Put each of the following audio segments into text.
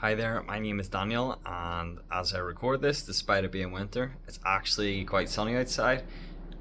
Hi there, my name is Daniel, and as I record this, despite it being winter, it's actually quite sunny outside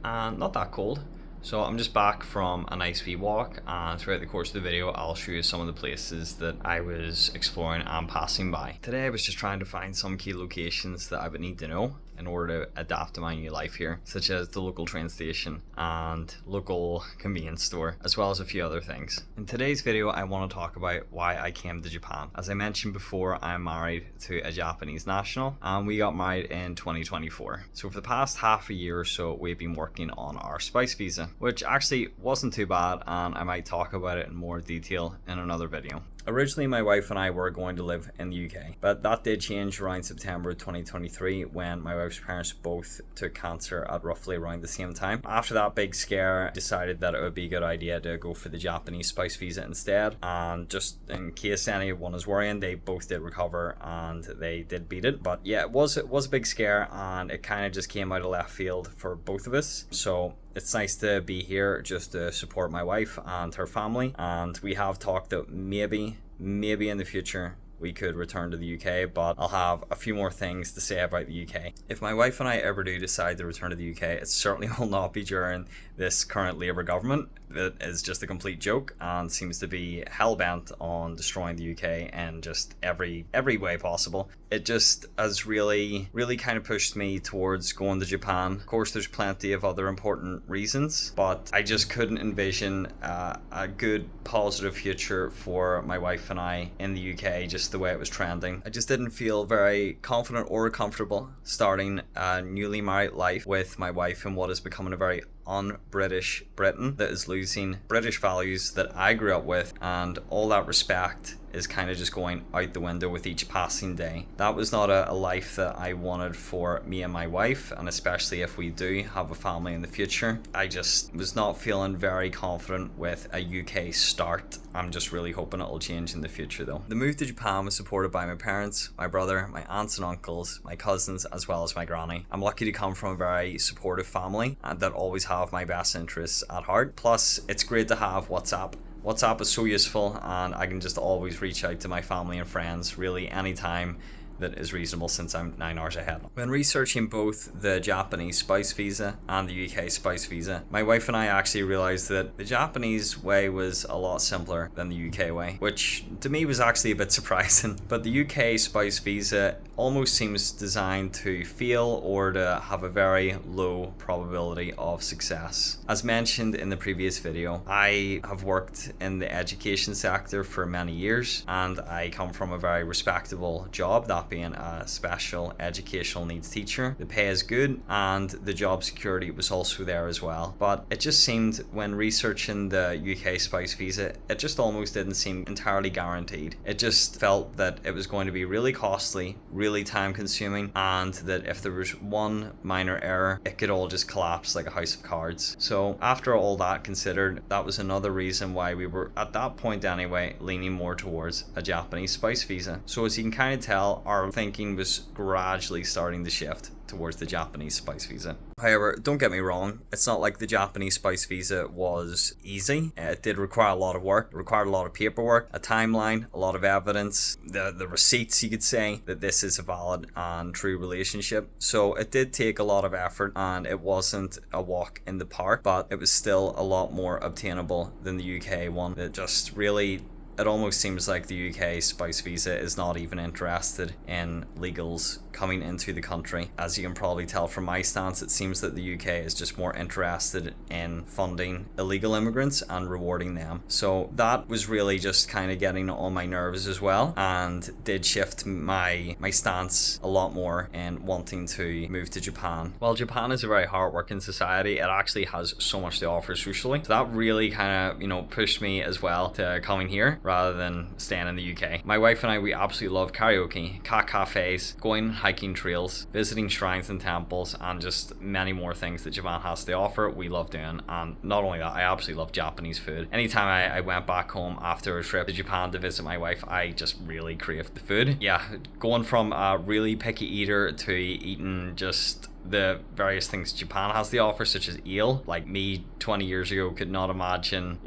and not that cold. So I'm just back from a nice wee walk, and throughout the course of the video I'll show you some of the places that I was exploring and passing by. Today I was just trying to find some key locations that I would need to know in order to adapt to my new life here, such as the local train station and local convenience store, as well as a few other things. In today's video I want to talk about why I came to Japan. As I mentioned before, I'm married to a Japanese national and we got married in 2024. So for the past half a year or so we've been working on our spouse visa, which actually wasn't too bad, and I might talk about it in more detail in another video. Originally, my wife and I were going to live in the UK, but that did change around September 2023 when my wife's parents both took cancer at roughly around the same time. After that big scare, I decided that it would be a good idea to go for the Japanese spouse visa instead, and just in case anyone is worrying, they both did recover and they did beat it. But yeah, it was a big scare, and it kind of just came out of left field for both of us. So it's nice to be here just to support my wife and her family, and we have talked that maybe in the future we could return to the UK, but I'll have a few more things to say about the UK. If my wife and I ever do decide to return to the UK, it certainly will not be during this current Labour government that is just a complete joke and seems to be hell-bent on destroying the UK in just every way possible. It just has really kind of pushed me towards going to Japan. Of course, there's plenty of other important reasons, but I just couldn't envision a good, positive future for my wife and I in the UK, just the way it was trending. I just didn't feel very confident or comfortable starting a newly married life with my wife in what is becoming a very un-British Britain that is losing British values that I grew up with, and all that respect is kind of just going out the window with each passing day. That was not a life that I wanted for me and my wife, and especially if we do have a family in the future. I just was not feeling very confident with a UK start. I'm just really hoping it'll change in the future though. The move to Japan was supported by my parents, my brother, my aunts and uncles, my cousins, as well as my granny. I'm lucky to come from a very supportive family and that always have my best interests at heart. Plus, it's great to have WhatsApp. WhatsApp is so useful, and I can just always reach out to my family and friends really anytime that is reasonable, since I'm 9 hours ahead. When researching both the Japanese spouse visa and the UK spouse visa, my wife and I actually realized that the Japanese way was a lot simpler than the UK way, which to me was actually a bit surprising. But the UK spouse visa almost seems designed to fail or to have a very low probability of success. As mentioned in the previous video, I have worked in the education sector for many years, and I come from a very respectable job, that being a special educational needs teacher. The pay is good and the job security was also there as well. But it just seemed, when researching the UK spouse visa, it just almost didn't seem entirely guaranteed. It just felt that it was going to be really costly, really time consuming, and that if there was one minor error, it could all just collapse like a house of cards. So after all that considered, that was another reason why we were, at that point anyway, leaning more towards a Japanese spouse visa. So as you can kind of tell, our thinking was gradually starting to shift towards the Japanese spouse visa. However, don't get me wrong, it's not like the Japanese spouse visa was easy. It did require a lot of work. It required a lot of paperwork, a timeline, a lot of evidence, the receipts, you could say, that this is a valid and true relationship. So it did take a lot of effort, and it wasn't a walk in the park, but it was still a lot more obtainable than the UK one. That just really, it almost seems like the UK spouse visa is not even interested in legals coming into the country. As you can probably tell from my stance, it seems that the UK is just more interested in funding illegal immigrants and rewarding them. So that was really just kind of getting on my nerves as well, and did shift my stance a lot more in wanting to move to Japan. While Japan is a very hard-working society, it actually has so much to offer socially. So that really kind of, pushed me as well to coming here rather than staying in the UK. My wife and I, we absolutely love karaoke, cat cafes, going hiking trails, visiting shrines and temples, and just many more things that Japan has to offer. We love doing, and not only that, I absolutely love Japanese food. Anytime I went back home after a trip to Japan to visit my wife, I just really craved the food. Yeah, going from a really picky eater to eating just the various things Japan has to offer, such as eel. Like me 20 years ago could not imagine,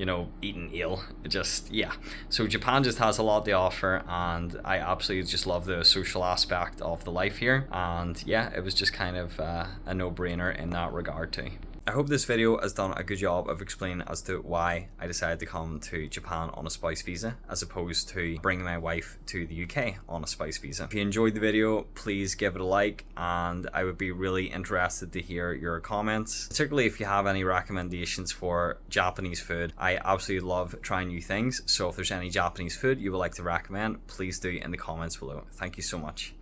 eating eel. Yeah. So Japan just has a lot to offer, and I absolutely just love the social aspect of the life here. And yeah, it was just kind of a no-brainer in that regard too. I hope this video has done a good job of explaining as to why I decided to come to Japan on a spouse visa as opposed to bringing my wife to the UK on a spouse visa. If you enjoyed the video, please give it a like, and I would be really interested to hear your comments, particularly if you have any recommendations for Japanese food. I absolutely love trying new things, so if there's any Japanese food you would like to recommend, please do in the comments below. Thank you so much.